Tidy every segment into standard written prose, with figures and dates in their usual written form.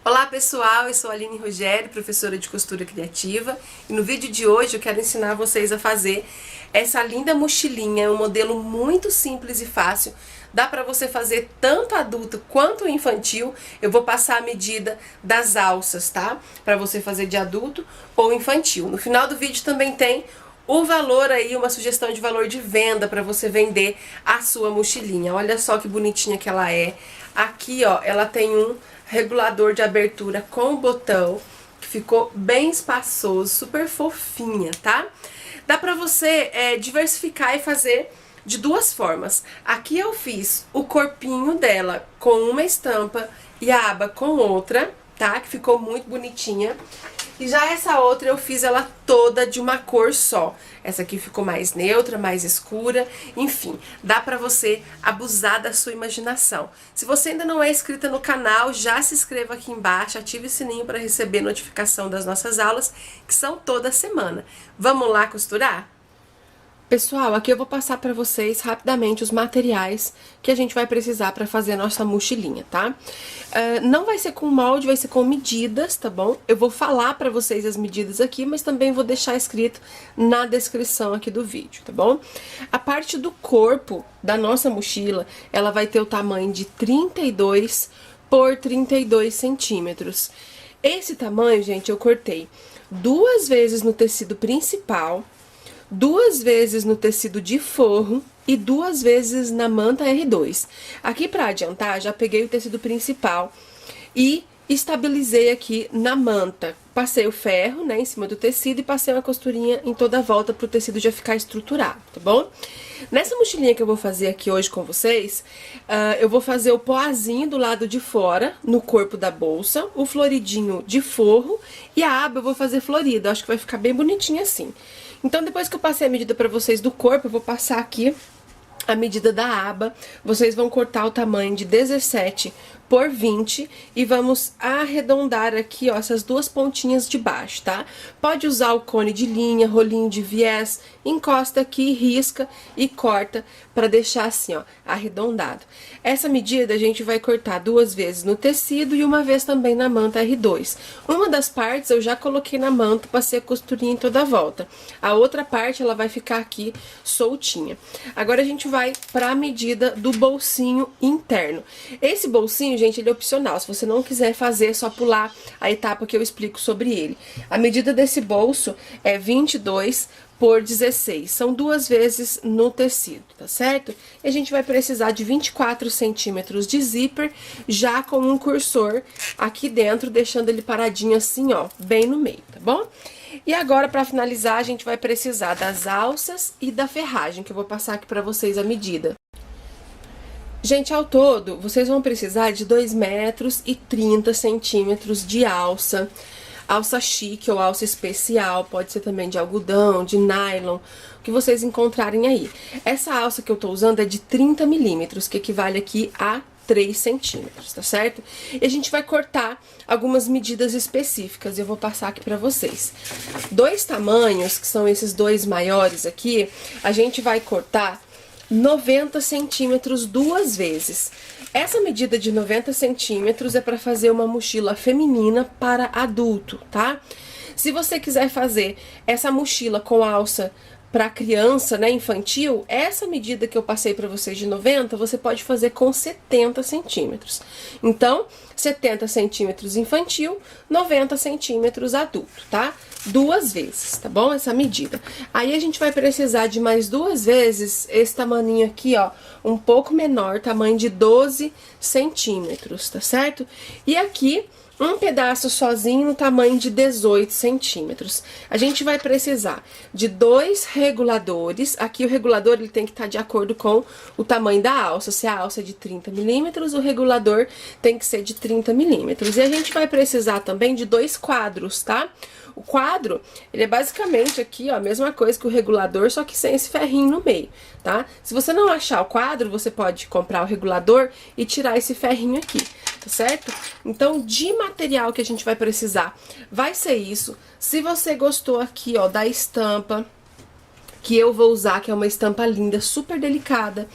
Olá pessoal, eu sou a Aline Rogério, professora de costura criativa, e no vídeo de hoje eu quero ensinar vocês a fazer essa linda mochilinha, um modelo muito simples e fácil. Dá para você fazer tanto adulto quanto infantil. Eu vou passar a medida das alças, tá? Para você fazer de adulto ou infantil. No final do vídeo também tem o valor aí, uma sugestão de valor de venda para você vender a sua mochilinha. Olha só que bonitinha que ela é. Aqui, ó, ela tem um regulador de abertura com botão, que ficou bem espaçoso, super fofinha, tá? Dá pra você diversificar e fazer de duas formas. Aqui eu fiz o corpinho dela com uma estampa e a aba com outra, tá? Que ficou muito bonitinha. E já essa outra eu fiz ela toda de uma cor só. Essa aqui ficou mais neutra, mais escura, enfim, dá pra você abusar da sua imaginação. Se você ainda não é inscrita no canal, já se inscreva aqui embaixo, ative o sininho para receber notificação das nossas aulas, que são toda semana. Vamos lá costurar? Pessoal, aqui eu vou passar para vocês rapidamente os materiais que a gente vai precisar para fazer a nossa mochilinha, tá? Não vai ser com molde, vai ser com medidas, tá bom? Eu vou falar para vocês as medidas aqui, mas também vou deixar escrito na descrição aqui do vídeo, tá bom? A parte do corpo da nossa mochila, ela vai ter o tamanho de 32 por 32 centímetros. Esse tamanho, gente, eu cortei 2 vezes no tecido principal, 2 vezes no tecido de forro e 2 vezes na manta R2. Aqui para adiantar, já peguei o tecido principal e estabilizei aqui na manta. Passei o ferro, né, em cima do tecido e passei uma costurinha em toda a volta para o tecido já ficar estruturado, tá bom? Nessa mochilinha que eu vou fazer aqui hoje com vocês, eu vou fazer o poazinho do lado de fora, no corpo da bolsa, o floridinho de forro e a aba eu vou fazer florida, acho que vai ficar bem bonitinha assim. Então, depois que eu passei a medida pra vocês do corpo, eu vou passar aqui a medida da aba. Vocês vão cortar o tamanho de 17 por 20 e vamos arredondar aqui, ó, essas duas pontinhas de baixo, tá? Pode usar o cone de linha, rolinho de viés, encosta aqui, risca e corta pra deixar assim, ó, arredondado. Essa medida a gente vai cortar 2 vezes no tecido e uma vez também na manta R2. Uma das partes eu já coloquei na manta, passei a costurinha em toda a volta. A outra parte ela vai ficar aqui soltinha. Agora a gente vai pra medida do bolsinho interno. Esse bolsinho, gente, ele é opcional. Se você não quiser fazer, é só pular a etapa que eu explico sobre ele. A medida desse bolso é 22 por 16. São 2 vezes no tecido, tá certo? E a gente vai precisar de 24 centímetros de zíper, já com um cursor aqui dentro, deixando ele paradinho assim, ó, bem no meio, tá bom? E agora, para finalizar, a gente vai precisar das alças e da ferragem, que eu vou passar aqui para vocês a medida. Gente, ao todo, vocês vão precisar de 2 metros e 30 centímetros de alça. Alça chique ou alça especial, pode ser também de algodão, de nylon, o que vocês encontrarem aí. Essa alça que eu tô usando é de 30 milímetros, que equivale aqui a 3 centímetros, tá certo? E a gente vai cortar algumas medidas específicas, eu vou passar aqui pra vocês. 2 tamanhos, que são esses 2 maiores aqui, a gente vai cortar 90 centímetros 2 vezes. Essa medida de 90 centímetros é para fazer uma mochila feminina para adulto, tá? Se você quiser fazer essa mochila com alça para criança, né, infantil, essa medida que eu passei para vocês de 90, você pode fazer com 70 centímetros. Então, 70 centímetros infantil, 90 centímetros adulto, tá? 2 vezes, tá bom? Essa medida. Aí a gente vai precisar de mais 2 vezes esse tamaninho aqui, ó, um pouco menor, tamanho de 12 centímetros, tá certo? E aqui, um pedaço sozinho no tamanho de 18 centímetros. A gente vai precisar de 2 reguladores. Aqui o regulador ele tem que estar de acordo com o tamanho da alça. Se a alça é de 30 milímetros, o regulador tem que ser de 30 milímetros. E a gente vai precisar também de 2 quadros, tá? O quadro, ele é basicamente aqui, ó, a mesma coisa que o regulador, só que sem esse ferrinho no meio, tá? Se você não achar o quadro, você pode comprar o regulador e tirar esse ferrinho aqui, tá certo? Então, de material que a gente vai precisar, vai ser isso. Se você gostou aqui, ó, da estampa que eu vou usar, que é uma estampa linda, super delicada,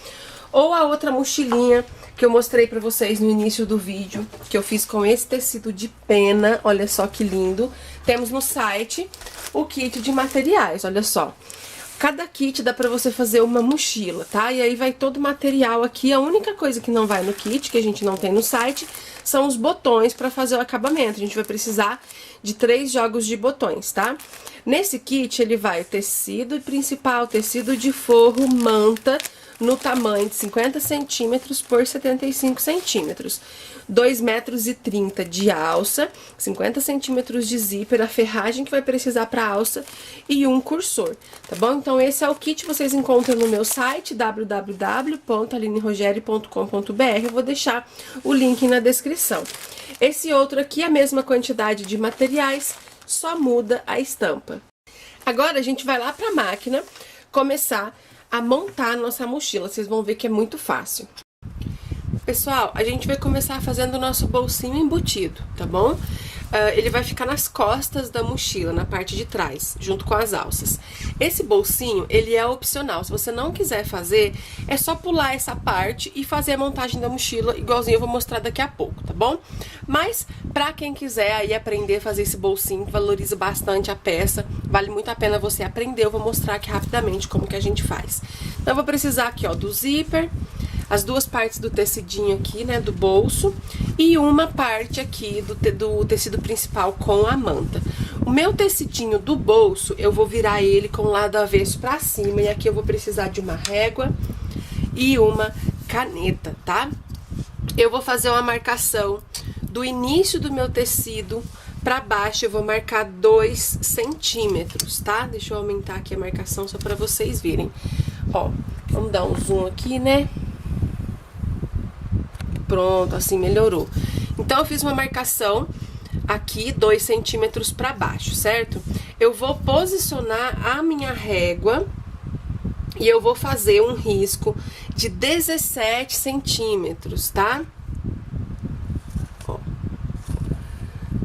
ou a outra mochilinha que eu mostrei pra vocês no início do vídeo, que eu fiz com esse tecido de pena, olha só que lindo. Temos no site o kit de materiais, olha só. Cada kit dá pra você fazer uma mochila, tá? E aí vai todo o material aqui. A única coisa que não vai no kit, que a gente não tem no site, são os botões pra fazer o acabamento. A gente vai precisar de 3 jogos de botões, tá? Nesse kit ele vai o tecido principal, tecido de forro, manta, no tamanho de 50 centímetros por 75 centímetros. 2,30 metros de alça, 50 centímetros de zíper, a ferragem que vai precisar para alça e um cursor, tá bom? Então esse é o kit, vocês encontram no meu site www.alinerogeri.com.br. Eu vou deixar o link na descrição. Esse outro aqui, a mesma quantidade de materiais, só muda a estampa. Agora a gente vai lá para a máquina começar a montar a nossa mochila. Vocês vão ver que é muito fácil. Pessoal, a gente vai começar fazendo o nosso bolsinho embutido, tá bom? Ele vai ficar nas costas da mochila, na parte de trás, junto com as alças. Esse bolsinho, ele é opcional. Se você não quiser fazer, é só pular essa parte e fazer a montagem da mochila, igualzinho eu vou mostrar daqui a pouco, tá bom? Mas, pra quem quiser aí aprender a fazer esse bolsinho, valoriza bastante a peça, vale muito a pena você aprender. Eu vou mostrar aqui rapidamente como que a gente faz. Então, eu vou precisar aqui, ó, do zíper, as 2 partes do tecidinho aqui, né, do bolso, e uma parte aqui do tecido principal com a manta. O meu tecidinho do bolso, eu vou virar ele com o lado avesso pra cima, e aqui eu vou precisar de uma régua e uma caneta, tá? Eu vou fazer uma marcação do início do meu tecido pra baixo, eu vou marcar 2 centímetros, tá? Deixa eu aumentar aqui a marcação só pra vocês verem. Ó, vamos dar um zoom aqui, né? Pronto, assim melhorou. Então, eu fiz uma marcação aqui, 2 centímetros pra baixo, certo? Eu vou posicionar a minha régua e eu vou fazer um risco de 17 centímetros, tá? Ó,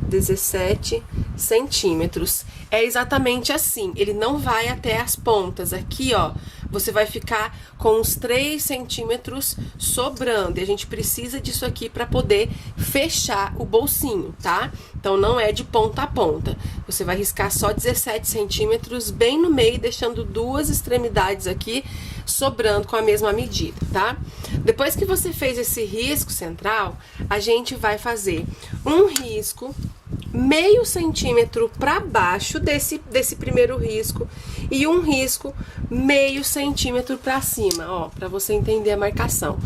17 centímetros. É exatamente assim, ele não vai até as pontas. Aqui, ó, você vai ficar com uns 3 centímetros sobrando. E a gente precisa disso aqui para poder fechar o bolsinho, tá? Então, não é de ponta a ponta. Você vai riscar só 17 centímetros bem no meio, deixando 2 extremidades aqui sobrando com a mesma medida, tá? Depois que você fez esse risco central, a gente vai fazer um risco meio centímetro para baixo desse primeiro risco e um risco meio centímetro para cima, ó, para você entender a marcação.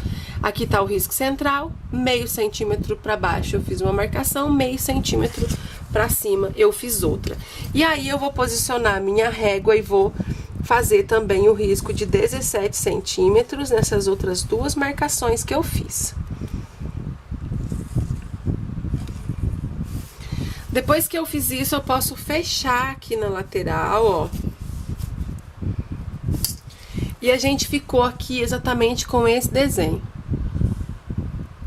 Aqui tá o risco central, meio centímetro para baixo eu fiz uma marcação, meio centímetro para cima eu fiz outra. E aí eu vou posicionar minha régua e vou fazer também o risco de 17 centímetros nessas outras 2 marcações que eu fiz. Depois que eu fiz isso, eu posso fechar aqui na lateral, ó. E a gente ficou aqui exatamente com esse desenho,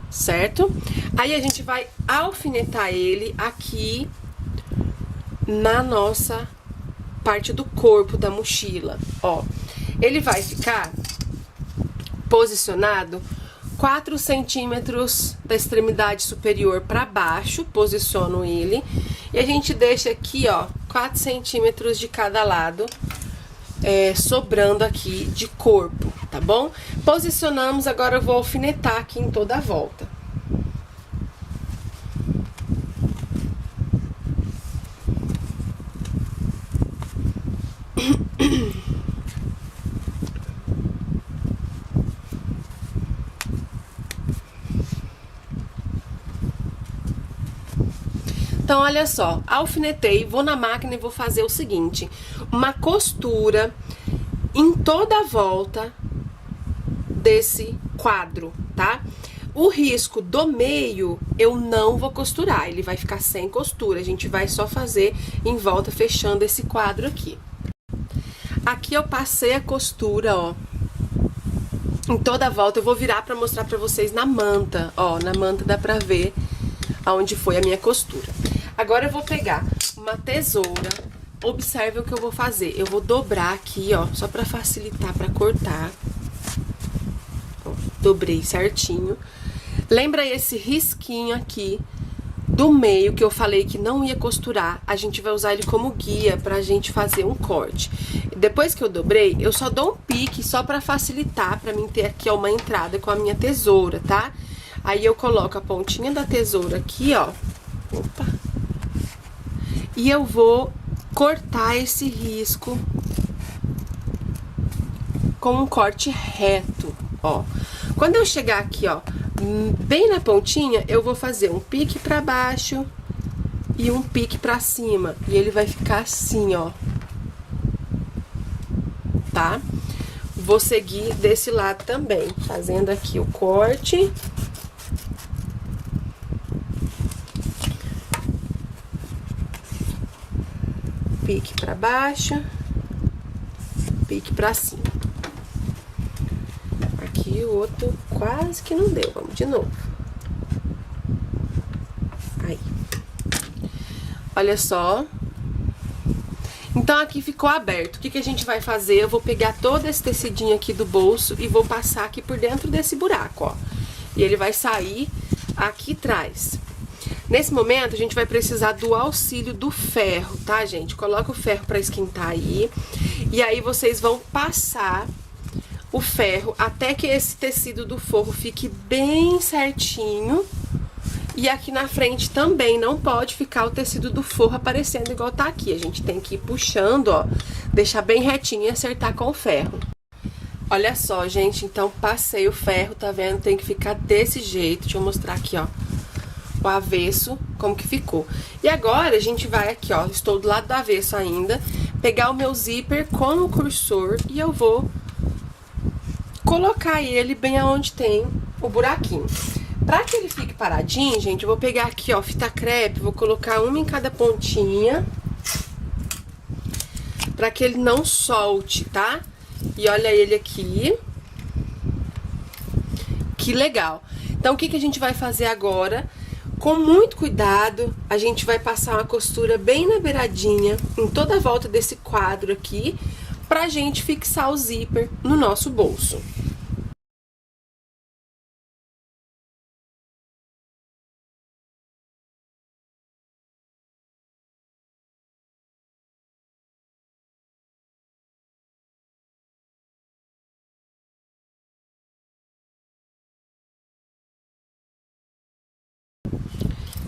certo? Aí a gente vai alfinetar ele aqui na nossa parte do corpo da mochila, ó. Ele vai ficar posicionado 4 centímetros da extremidade superior para baixo, posiciono ele, e a gente deixa aqui, ó, 4 centímetros de cada lado, sobrando aqui de corpo, tá bom? Posicionamos, agora eu vou alfinetar aqui em toda a volta. Então, olha só, alfinetei, vou na máquina e vou fazer o seguinte, uma costura em toda a volta desse quadro, tá? O risco do meio eu não vou costurar, ele vai ficar sem costura, a gente vai só fazer em volta, fechando esse quadro aqui. Aqui eu passei a costura, ó, em toda a volta. Eu vou virar pra mostrar pra vocês na manta, ó, na manta dá pra ver aonde foi a minha costura. Agora eu vou pegar uma tesoura, observe o que eu vou fazer. Eu vou dobrar aqui, ó, só pra facilitar pra cortar. Ó, dobrei certinho. Lembra esse risquinho aqui do meio que eu falei que não ia costurar? A gente vai usar ele como guia pra gente fazer um corte. Depois que eu dobrei, eu só dou um pique só pra facilitar, pra mim ter aqui ó, uma entrada com a minha tesoura, tá? Aí eu coloco a pontinha da tesoura aqui, ó. Opa! E eu vou cortar esse risco com um corte reto, ó. Quando eu chegar aqui, ó, bem na pontinha, eu vou fazer um pique pra baixo e um pique pra cima. E ele vai ficar assim, ó. Tá? Vou seguir desse lado também, fazendo aqui o corte. Pique pra baixo, pique pra cima. Aqui o outro quase que não deu, vamos de novo. Aí. Olha só. Então aqui ficou aberto. O que a gente vai fazer? Eu vou pegar todo esse tecidinho aqui do bolso e vou passar aqui por dentro desse buraco, ó. E ele vai sair aqui atrás. Nesse momento, a gente vai precisar do auxílio do ferro, tá, gente? Coloca o ferro pra esquentar aí. E aí, vocês vão passar o ferro até que esse tecido do forro fique bem certinho. E aqui na frente também não pode ficar o tecido do forro aparecendo igual tá aqui. A gente tem que ir puxando, ó, deixar bem retinho e acertar com o ferro. Olha só, gente, então passei o ferro, tá vendo? Tem que ficar desse jeito. Deixa eu mostrar aqui, ó, o avesso, como que ficou. E agora a gente vai aqui, ó, estou do lado do avesso ainda, pegar o meu zíper com o cursor e eu vou colocar ele bem aonde tem o buraquinho. Pra que ele fique paradinho, gente, eu vou pegar aqui, ó, fita crepe, vou colocar uma em cada pontinha, pra que ele não solte, tá? E olha ele aqui. Que legal. Então, o que a gente vai fazer agora? Com muito cuidado, a gente vai passar uma costura bem na beiradinha, em toda a volta desse quadro aqui, pra gente fixar o zíper no nosso bolso.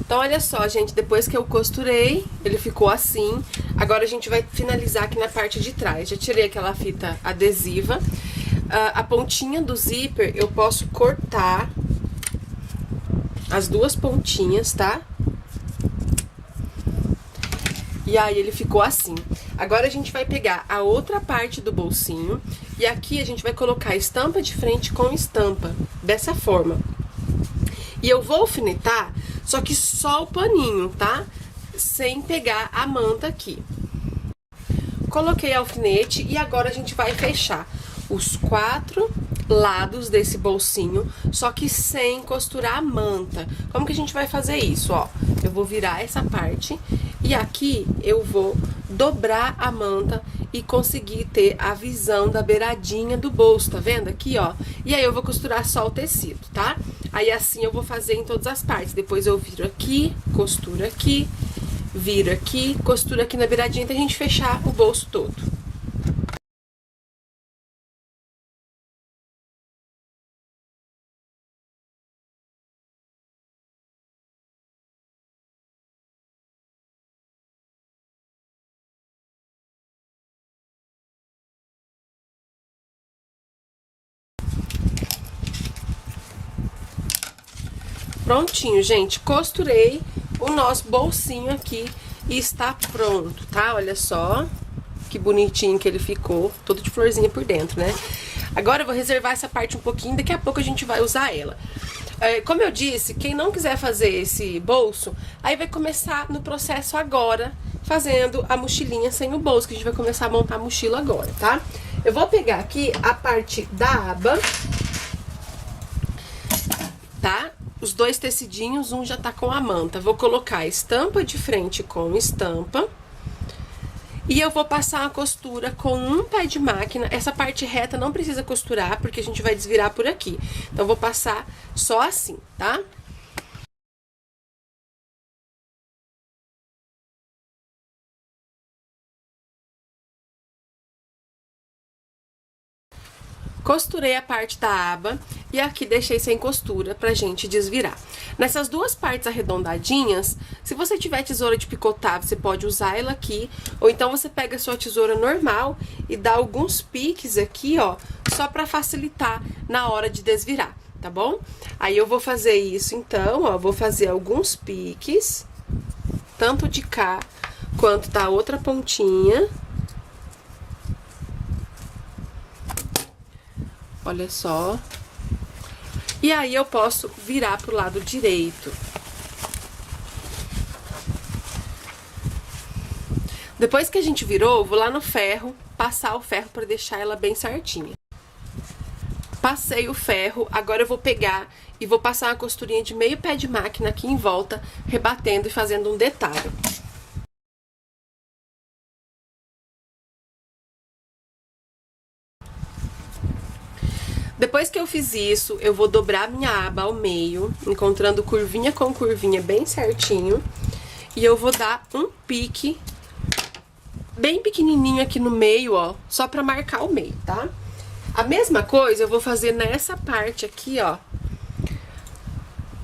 Então, olha só, gente, depois que eu costurei, ele ficou assim. Agora a gente vai finalizar aqui na parte de trás. Já tirei aquela fita adesiva. A pontinha do zíper eu posso cortar as duas pontinhas, tá? E aí ele ficou assim. Agora a gente vai pegar a outra parte do bolsinho e aqui a gente vai colocar estampa de frente com estampa, dessa forma. E eu vou alfinetar, só que só o paninho, tá? Sem pegar a manta aqui. Coloquei alfinete e agora a gente vai fechar os 4 lados desse bolsinho, só que sem costurar a manta. Como que a gente vai fazer isso, ó? Eu vou virar essa parte e aqui eu vou dobrar a manta e conseguir ter a visão da beiradinha do bolso, tá vendo aqui, ó? E aí eu vou costurar só o tecido, tá? Aí assim eu vou fazer em todas as partes. Depois eu viro aqui, costuro aqui, viro aqui, costura aqui na beiradinha pra gente fechar o bolso todo. Prontinho, gente, costurei o nosso bolsinho aqui e está pronto, tá? Olha só que bonitinho que ele ficou, todo de florzinha por dentro, né? Agora eu vou reservar essa parte um pouquinho, daqui a pouco a gente vai usar ela. Como eu disse, quem não quiser fazer esse bolso, aí vai começar no processo agora, fazendo a mochilinha sem o bolso, que a gente vai começar a montar a mochila agora, tá? Eu vou pegar aqui a parte da aba, tá? Os 2 tecidinhos, um já tá com a manta. Vou colocar estampa de frente com estampa. E eu vou passar a costura com um pé de máquina. Essa parte reta não precisa costurar, porque a gente vai desvirar por aqui. Então, eu vou passar só assim, tá? Costurei a parte da aba e aqui deixei sem costura pra gente desvirar. Nessas duas partes arredondadinhas, se você tiver tesoura de picotar, você pode usar ela aqui, ou então você pega a sua tesoura normal e dá alguns piques aqui, ó, só pra facilitar na hora de desvirar, tá bom? Aí eu vou fazer isso então, ó, vou fazer alguns piques, tanto de cá quanto da outra pontinha. Olha só. E aí eu posso virar pro lado direito. Depois que a gente virou, vou lá no ferro, passar o ferro pra deixar ela bem certinha. Passei o ferro, agora eu vou pegar e vou passar uma costurinha de meio pé de máquina aqui em volta, rebatendo e fazendo um detalhe. Depois que eu fiz isso, eu vou dobrar minha aba ao meio, encontrando curvinha com curvinha bem certinho. E eu vou dar um pique bem pequenininho aqui no meio, ó, só pra marcar o meio, tá? A mesma coisa eu vou fazer nessa parte aqui, ó,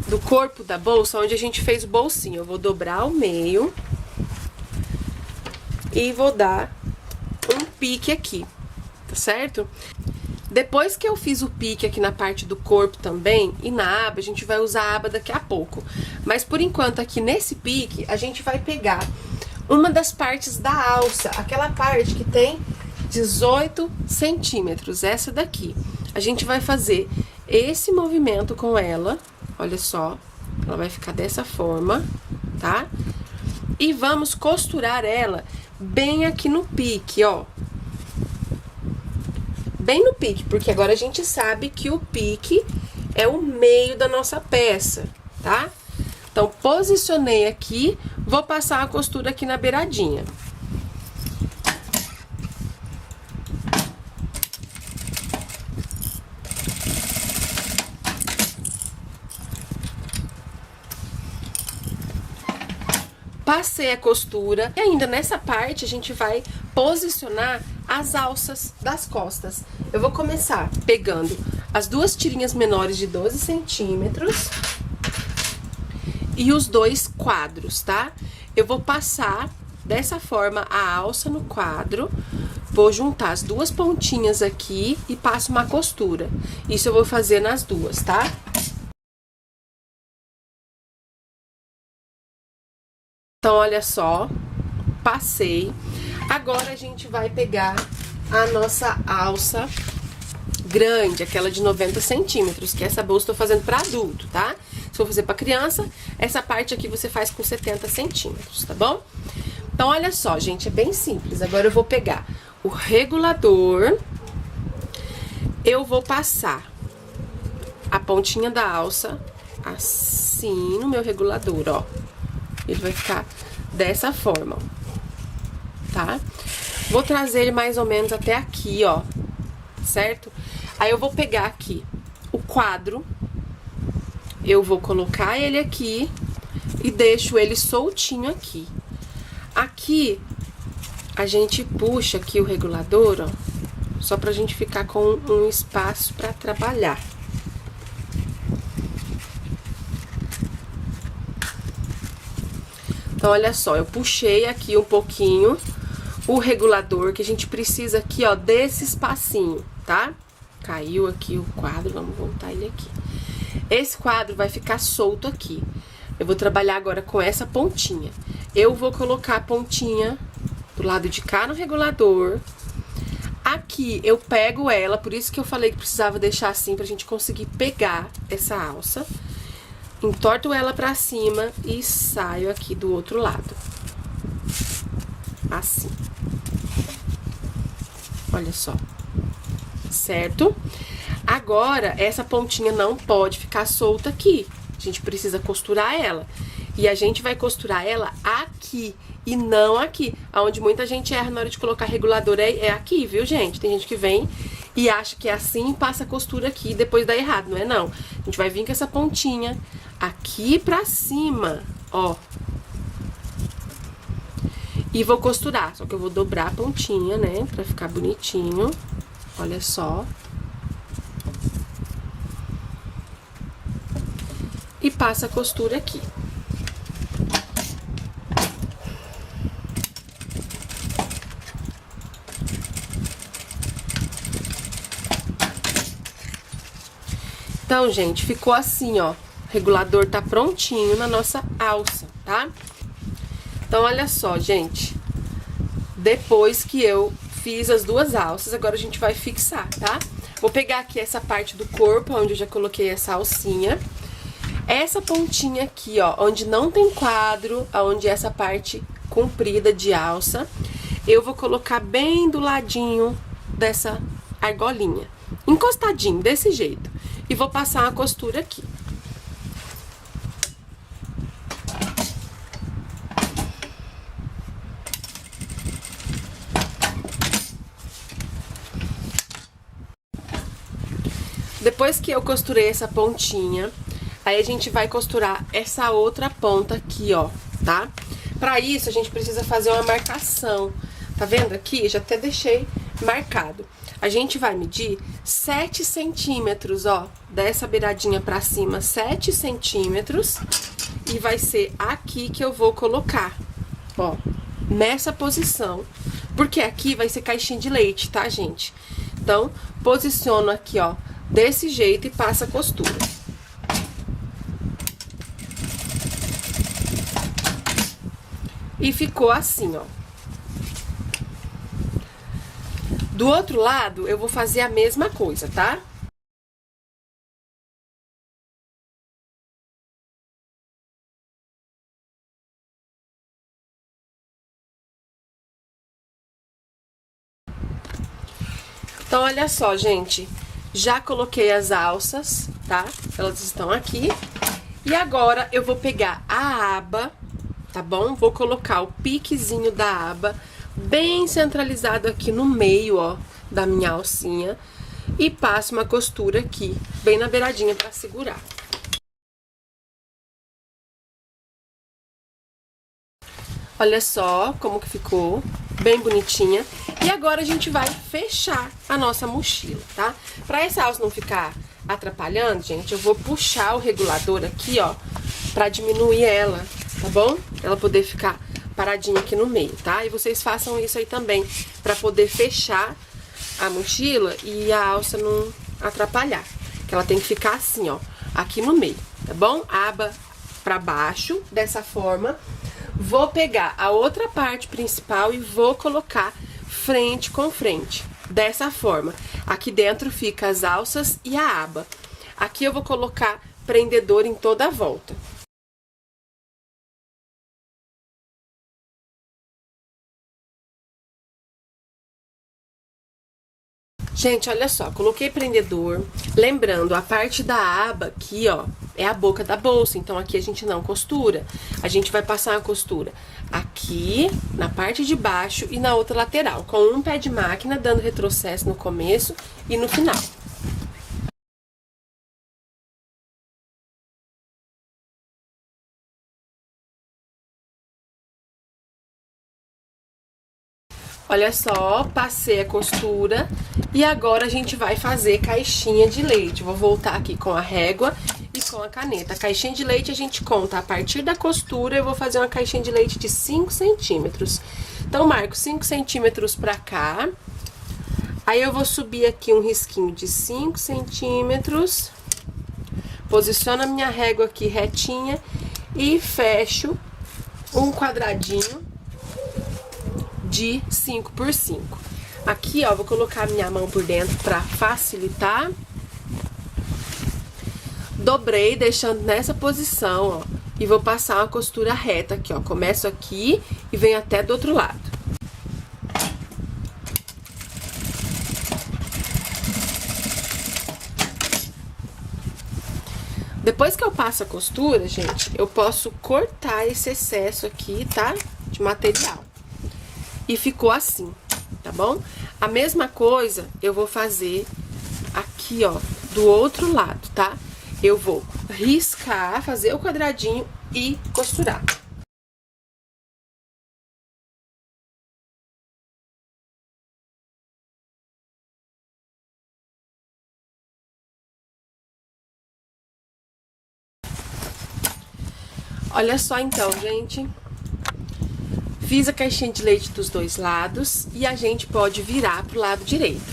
do corpo da bolsa, onde a gente fez o bolsinho. Eu vou dobrar ao meio e vou dar um pique aqui, tá certo? Depois que eu fiz o pique aqui na parte do corpo também, e na aba, a gente vai usar a aba daqui a pouco. Mas por enquanto aqui nesse pique, a gente vai pegar uma das partes da alça, aquela parte que tem 18 centímetros, essa daqui. A gente vai fazer esse movimento com ela, olha só, ela vai ficar dessa forma, tá? E vamos costurar ela bem aqui no pique, ó. Bem no pique, porque agora a gente sabe que o pique é o meio da nossa peça, tá? Então, posicionei aqui, vou passar a costura aqui na beiradinha. Passei a costura e ainda nessa parte a gente vai posicionar as alças das costas. Eu vou começar pegando as duas tirinhas menores de 12 centímetros e os dois quadros, tá? Eu vou passar dessa forma a alça no quadro, vou juntar as duas pontinhas aqui e passo uma costura. Isso eu vou fazer nas duas, tá? Então, olha só, passei. Agora a gente vai pegar a nossa alça grande, aquela de 90 centímetros, que essa bolsa eu tô fazendo pra adulto, tá? Se for fazer pra criança, essa parte aqui você faz com 70 centímetros, tá bom? Então, olha só, gente, é bem simples. Agora eu vou pegar o regulador, eu vou passar a pontinha da alça assim no meu regulador, ó. Ele vai ficar dessa forma, ó, tá? Vou trazer ele mais ou menos até aqui, ó, certo? Aí eu vou pegar aqui o quadro, eu vou colocar ele aqui e deixo ele soltinho aqui. Aqui, a gente puxa aqui o regulador, ó, só pra gente ficar com um espaço pra trabalhar. Então, olha só, eu puxei aqui um pouquinho o regulador, que a gente precisa aqui, ó, desse espacinho, tá? Caiu aqui o quadro, vamos voltar ele aqui. Esse quadro vai ficar solto aqui. Eu vou trabalhar agora com essa pontinha. Eu vou colocar a pontinha do lado de cá no regulador. Aqui eu pego ela, por isso que eu falei que precisava deixar assim, pra gente conseguir pegar essa alça. Entorto ela pra cima e saio aqui do outro lado. Assim. Olha só. Certo? Agora, essa pontinha não pode ficar solta aqui. A gente precisa costurar ela. E a gente vai costurar ela aqui e não aqui. Onde muita gente erra na hora de colocar regulador é aqui, viu, gente? Tem gente que vem e acha que é assim e passa a costura aqui e depois dá errado. Não é não. A gente vai vir com essa pontinha aqui pra cima, ó. E vou costurar. Só que eu vou dobrar a pontinha, né? Pra ficar bonitinho. Olha só. E passa a costura aqui. Então, gente, ficou assim, ó. O regulador tá prontinho na nossa alça, tá? Então, olha só, gente. Depois que eu fiz as duas alças, agora a gente vai fixar, tá? Vou pegar aqui essa parte do corpo, onde eu já coloquei essa alcinha. Essa pontinha aqui, ó, onde não tem quadro, onde essa parte comprida de alça, eu vou colocar bem do ladinho dessa argolinha. Encostadinho, desse jeito. E vou passar uma costura aqui. Depois que eu costurei essa pontinha, aí a gente vai costurar essa outra ponta aqui, ó, tá? Pra isso, a gente precisa fazer uma marcação. Tá vendo aqui? Já até deixei marcado. A gente vai medir 7 centímetros, ó, dessa beiradinha pra cima, 7 centímetros. E vai ser aqui que eu vou colocar, ó, nessa posição. Porque aqui vai ser caixinha de leite, tá, gente? Então, posiciono aqui, ó, desse jeito e passa a costura. E ficou assim, ó. Do outro lado, eu vou fazer a mesma coisa, tá? Então, olha só, gente. Já coloquei as alças, tá? Elas estão aqui. E agora, eu vou pegar a aba, tá bom? Vou colocar o piquezinho da aba bem centralizado aqui no meio, ó, da minha alcinha. E passo uma costura aqui, bem na beiradinha pra segurar. Olha só como que ficou, bem bonitinha. E agora a gente vai fechar a nossa mochila, tá? Pra essa alça não ficar atrapalhando, gente, eu vou puxar o regulador aqui, ó, pra diminuir ela, tá bom? Ela poder ficar paradinha aqui no meio, tá? E vocês façam isso aí também, pra poder fechar a mochila e a alça não atrapalhar. Que ela tem que ficar assim, ó, aqui no meio, tá bom? Aba pra baixo, dessa forma. Vou pegar a outra parte principal e vou colocar frente com frente, dessa forma. Aqui dentro fica as alças e a aba. Aqui eu vou colocar prendedor em toda a volta. Gente, olha só, coloquei prendedor. Lembrando, a parte da aba aqui, ó, é a boca da bolsa. Então, aqui a gente não costura. A gente vai passar uma costura aqui, na parte de baixo e na outra lateral. Com um pé de máquina, dando retrocesso no começo e no final. Olha só, passei a costura e agora a gente vai fazer caixinha de leite. Vou voltar aqui com a régua e com a caneta. A caixinha de leite a gente conta a partir da costura. Eu vou fazer uma caixinha de leite de 5 centímetros. Então, marco 5 centímetros pra cá. Aí eu vou subir aqui um risquinho de 5 centímetros. Posiciono a minha régua aqui retinha e fecho um quadradinho de 5 por 5. Aqui, ó, vou colocar a minha mão por dentro pra facilitar. Dobrei, deixando nessa posição, ó. E vou passar uma costura reta aqui, ó. Começo aqui e venho até do outro lado. Depois que eu passo a costura, gente, eu posso cortar esse excesso aqui, tá? De material. E ficou assim, tá bom? A mesma coisa eu vou fazer aqui, ó, do outro lado, tá? Eu vou riscar, fazer o quadradinho e costurar. Olha só então, gente. Fiz a caixinha de leite dos dois lados e a gente pode virar pro lado direito.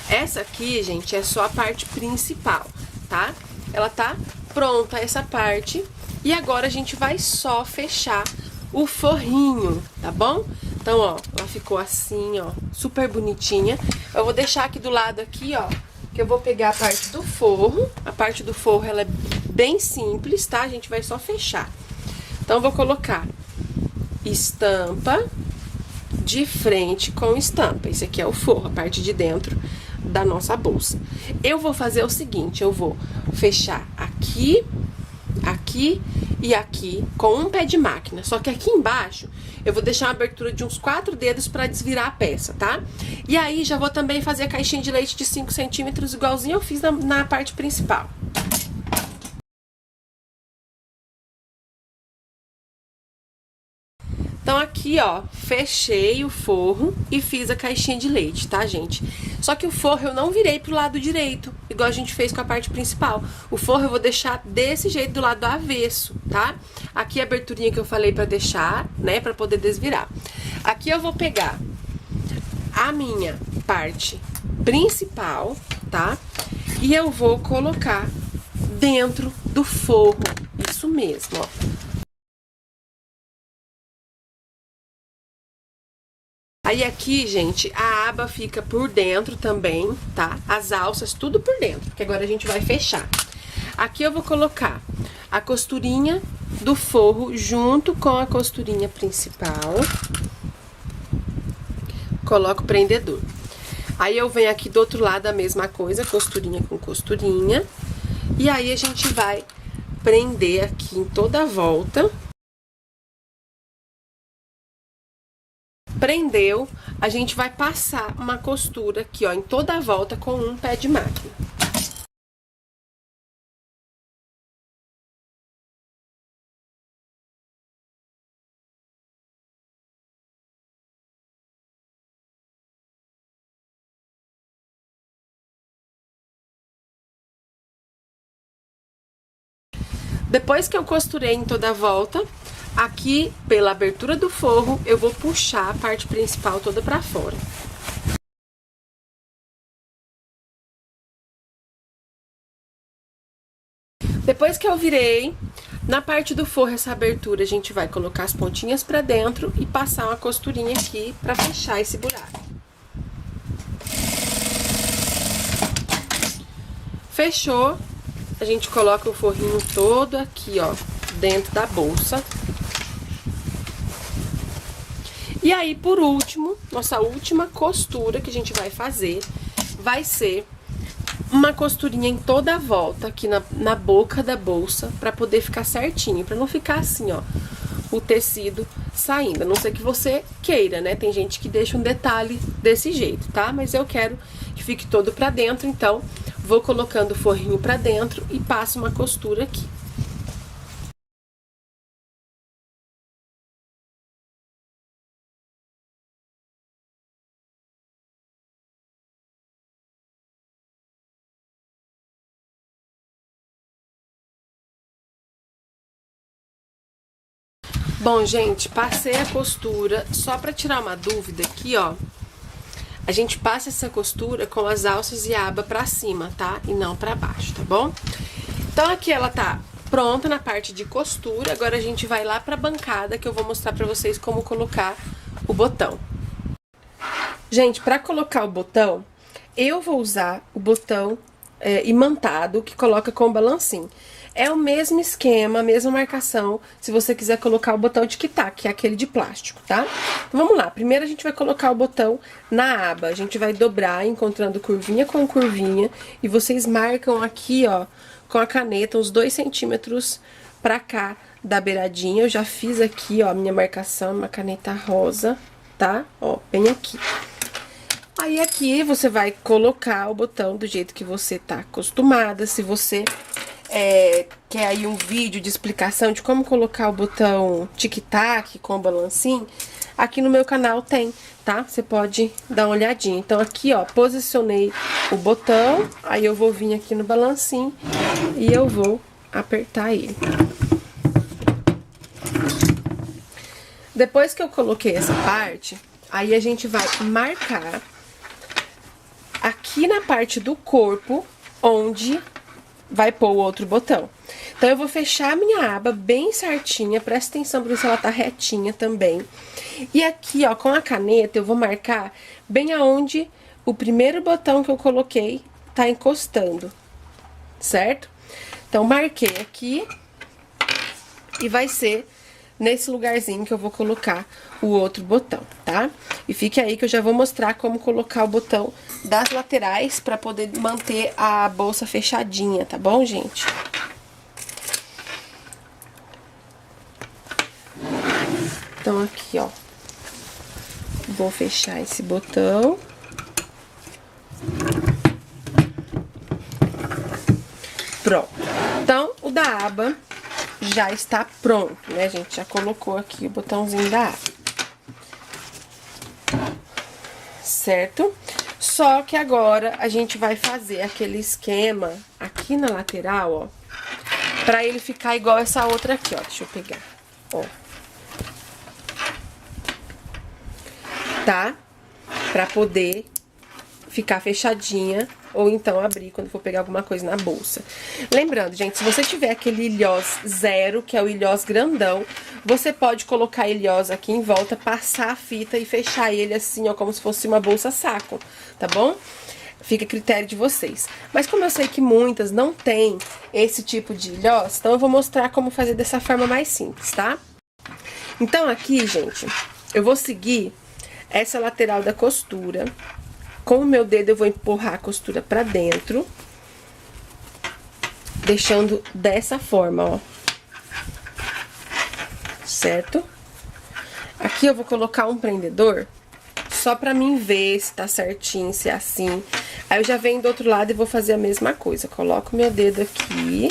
Essa aqui, gente, é só a parte principal, tá? Ela tá pronta, essa parte. E agora a gente vai só fechar o forrinho, tá bom? Então, ó, ela ficou assim, ó, super bonitinha. Eu vou deixar aqui do lado aqui, ó, que eu vou pegar a parte do forro. A parte do forro, ela é bem simples, tá? A gente vai só fechar. Então, eu vou colocar estampa de frente com estampa. Esse aqui é o forro, a parte de dentro da nossa bolsa. Eu vou fazer o seguinte, eu vou fechar aqui, aqui e aqui com um pé de máquina. Só que aqui embaixo eu vou deixar uma abertura de uns 4 dedos para desvirar a peça, tá? E aí já vou também fazer a caixinha de leite de 5 centímetros, igualzinho eu fiz na parte principal. Então aqui, ó, fechei o forro e fiz a caixinha de leite, tá, gente? Só que o forro eu não virei pro lado direito, igual a gente fez com a parte principal. O forro eu vou deixar desse jeito, do lado do avesso, tá? Aqui a aberturinha que eu falei pra deixar, né, pra poder desvirar. Aqui eu vou pegar a minha parte principal, tá? E eu vou colocar dentro do forro, isso mesmo, ó. Aí aqui, gente, a aba fica por dentro também, tá? As alças, tudo por dentro, porque agora a gente vai fechar. Aqui eu vou colocar a costurinha do forro junto com a costurinha principal. Coloco o prendedor. Aí eu venho aqui do outro lado a mesma coisa, costurinha com costurinha. E aí a gente vai prender aqui em toda a volta. Prendeu, a gente vai passar uma costura aqui, ó, em toda a volta com um pé de máquina. Depois que eu costurei em toda a volta, aqui, pela abertura do forro, eu vou puxar a parte principal toda pra fora. Depois que eu virei, na parte do forro, essa abertura, a gente vai colocar as pontinhas pra dentro e passar uma costurinha aqui pra fechar esse buraco. Fechou, a gente coloca o forrinho todo aqui, ó, dentro da bolsa. E aí, por último, nossa última costura que a gente vai fazer vai ser uma costurinha em toda a volta aqui na boca da bolsa, pra poder ficar certinho, pra não ficar assim, ó, o tecido saindo. A não ser que você queira, né? Tem gente que deixa um detalhe desse jeito, tá? Mas eu quero que fique todo pra dentro, então vou colocando o forrinho pra dentro e passo uma costura aqui. Bom, gente, passei a costura. Só pra tirar uma dúvida aqui, ó, a gente passa essa costura com as alças e a aba pra cima, tá? E não pra baixo, tá bom? Então aqui ela tá pronta na parte de costura. Agora a gente vai lá pra bancada, que eu vou mostrar pra vocês como colocar o botão. Gente, pra colocar o botão, eu vou usar o botão imantado, que coloca com o balancinho. É o mesmo esquema, a mesma marcação, se você quiser colocar o botão tic-tac, que é aquele de plástico, tá? Então, vamos lá. Primeiro, a gente vai colocar o botão na aba. A gente vai dobrar, encontrando curvinha com curvinha. E vocês marcam aqui, ó, com a caneta uns 2 centímetros pra cá da beiradinha. Eu já fiz aqui, ó, a minha marcação, uma caneta rosa, tá? Ó, bem aqui. Aí aqui você vai colocar o botão do jeito que você tá acostumada. Se você quer aí um vídeo de explicação de como colocar o botão tic-tac com o balancinho, aqui no meu canal tem, tá? Você pode dar uma olhadinha. Então aqui, ó, posicionei o botão, aí eu vou vir aqui no balancinho e eu vou apertar ele. Depois que eu coloquei essa parte, aí a gente vai marcar aqui na parte do corpo onde vai pôr o outro botão. Então, eu vou fechar a minha aba bem certinha, presta atenção pra ver se ela tá retinha também. E aqui, ó, com a caneta, eu vou marcar bem aonde o primeiro botão que eu coloquei tá encostando, certo? Então, marquei aqui e vai ser nesse lugarzinho que eu vou colocar o outro botão, tá? E fique aí que eu já vou mostrar como colocar o botão das laterais pra poder manter a bolsa fechadinha, tá bom, gente? Então, aqui, ó, vou fechar esse botão. Pronto. Então, o da aba já está pronto, né, gente? Já colocou aqui o botãozinho da aba. Certo? Só que agora a gente vai fazer aquele esquema aqui na lateral, ó, pra ele ficar igual essa outra aqui, ó. Deixa eu pegar, ó. Tá? Pra poder ficar fechadinha ou então abrir quando for pegar alguma coisa na bolsa. Lembrando, gente, se você tiver aquele ilhós zero, que é o ilhós grandão, você pode colocar ilhós aqui em volta, passar a fita e fechar ele assim, ó, como se fosse uma bolsa saco, tá bom? Fica a critério de vocês. Mas como eu sei que muitas não tem esse tipo de ilhós, então eu vou mostrar como fazer dessa forma mais simples, tá? Então aqui, gente, eu vou seguir essa lateral da costura. Com o meu dedo eu vou empurrar a costura pra dentro, deixando dessa forma, ó. Certo? Aqui eu vou colocar um prendedor, só pra mim ver se tá certinho, se é assim. Aí eu já venho do outro lado e vou fazer a mesma coisa. Coloco meu dedo aqui.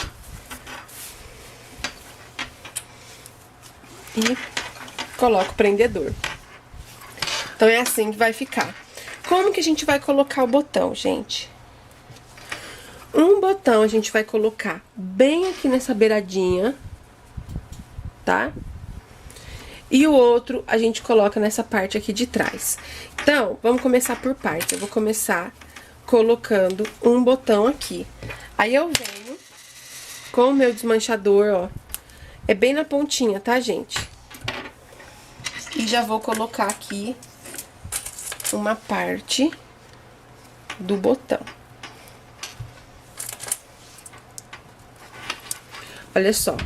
E coloco o prendedor. Então é assim que vai ficar. Como que a gente vai colocar o botão, gente? Um botão a gente vai colocar bem aqui nessa beiradinha, tá? E o outro a gente coloca nessa parte aqui de trás. Então, vamos começar por partes. Eu vou começar colocando um botão aqui. Aí eu venho com o meu desmanchador, ó. É bem na pontinha, tá, gente? E já vou colocar aqui uma parte do botão. Olha só,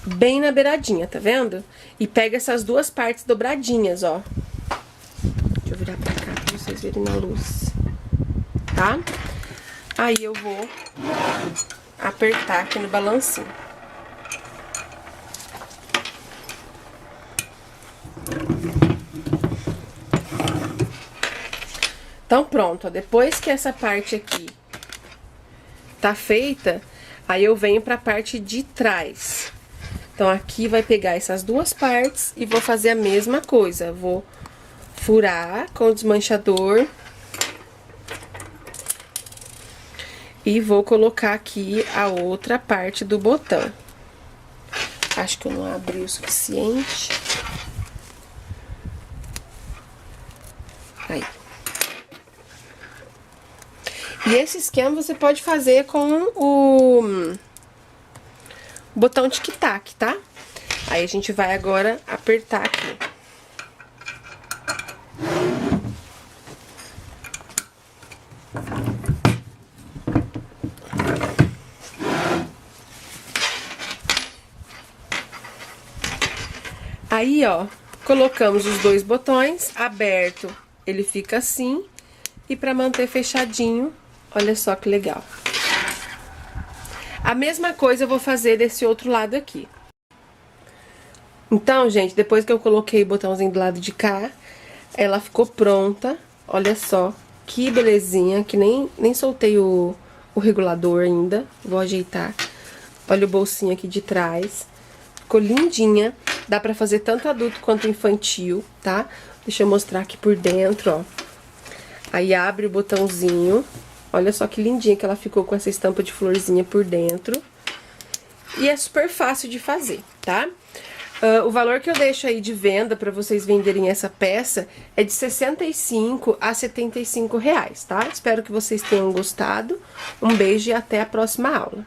bem na beiradinha, tá vendo? E pega essas duas partes dobradinhas, ó. Deixa eu virar pra cá pra vocês verem na luz, tá? Aí eu vou apertar aqui no balancinho. Então, pronto, ó, depois que essa parte aqui tá feita, aí eu venho pra parte de trás. Então, aqui vai pegar essas duas partes e vou fazer a mesma coisa. Vou furar com o desmanchador. E vou colocar aqui a outra parte do botão. Acho que eu não abri o suficiente. Aí. E esse esquema você pode fazer com o botão tic-tac, tá? Aí a gente vai agora apertar aqui. Aí, ó, colocamos os dois botões, aberto ele fica assim, e pra manter fechadinho, olha só que legal. A mesma coisa eu vou fazer desse outro lado aqui. Então, gente, depois que eu coloquei o botãozinho do lado de cá, ela ficou pronta. Olha só, que belezinha, que nem soltei o regulador ainda. Vou ajeitar. Olha o bolsinho aqui de trás. Ficou lindinha. Dá pra fazer tanto adulto quanto infantil, tá? Deixa eu mostrar aqui por dentro, ó. Aí abre o botãozinho. Olha só que lindinha que ela ficou com essa estampa de florzinha por dentro. E é super fácil de fazer, tá? O valor que eu deixo aí de venda pra vocês venderem essa peça é de 65 a 75 reais, tá? Espero que vocês tenham gostado. Um beijo e até a próxima aula.